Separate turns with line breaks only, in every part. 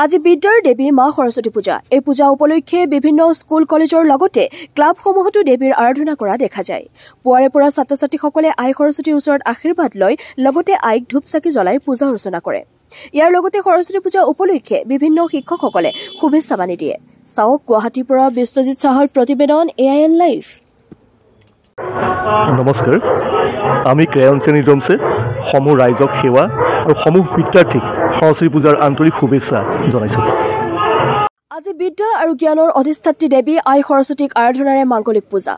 আজি বিদ্যাৰ দেৱী মা সৰস্বতী পূজা। এই পূজা উপলক্ষে বিভিন্ন স্কুল কলেজৰ লগতে ক্লাবসমূহতো দেৱীৰ আৰাধনা কৰা দেখা যায়। পুৱাৰে পৰা ছাত্ৰ-ছাত্ৰীসকলে আই সৰস্বতীৰ ওচৰত আশীৰ্বাদ লয়, লগতে আইক ধূপ চাকি জ্বলাই পূজা অৰ্চনা কৰে। ইয়াৰ লগতে সৰস্বতী পূজা উপলক্ষে বিভিন্ন শিক্ষকসকলে শুভেচ্ছা বাণী দিয়ে। চাওক গুৱাহাটীৰ পৰা বিশ্বজিৎ চাহৰ প্ৰতিবেদন AIN লাইভ।
নমস্কাৰ, আমি ক্ৰেয়ন চেনিডমছে সমূহ ৰাইজক সেৱা আৰু সমূহ বিদ্যাৰ্থীক সৰস্বতী পূজাৰ আন্তৰিক শুভেচ্ছা জনাইছোঁ।
আজি বিদ্যা আৰু জ্ঞানৰ অধিষ্ঠাত্ৰী দেৱী আই সৰস্বতীক আৰাধনাৰে মাংগলিক পূজা।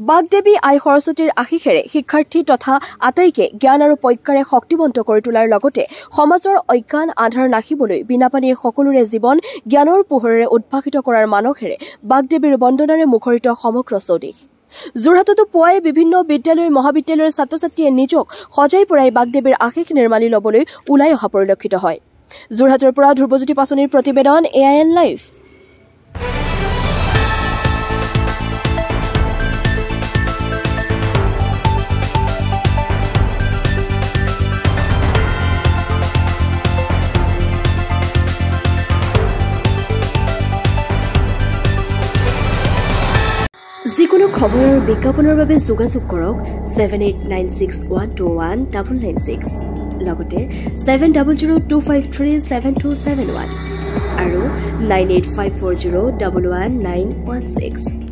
বাগদেৱী আই সৰস্বতীৰ আশীষেৰে শিক্ষাৰ্থী তথা আটাইকে জ্ঞান আৰু প্ৰজ্ঞাৰে শক্তিবন্ত কৰি তোলাৰ লগতে সমাজৰ অজ্ঞান আন্ধাৰ নাশিবলৈ বিনাপানীয়ে সকলোৰে জীৱন জ্ঞানৰ পোহৰেৰে উদ্ভাসিত কৰাৰ মানসেৰে বাগদেৱীৰ বন্দনাৰে মুখৰিত সমগ্ৰ চৌদিশ। যোৰহাটতো পুৱাই বিভিন্ন বিদ্যালয় মহাবিদ্যালয়ৰ ছাত্ৰ-ছাত্ৰীয়ে নিজক সজাই পৰাই বাগদেৱীৰ আশীষ নিৰ্মালি ল'বলৈ ওলাই অহা পৰিলক্ষিত হয়। যোৰহাটৰ পৰা ধ্ৰুৱজ্যোতি পাচনিৰ প্ৰতিবেদন AIN লাইভ। যিকোনো খবৰ আৰু বিজ্ঞাপনৰ বাবে যোগাযোগ কৰক 7896121996 লগতে 7002537271 আৰু 9854011916।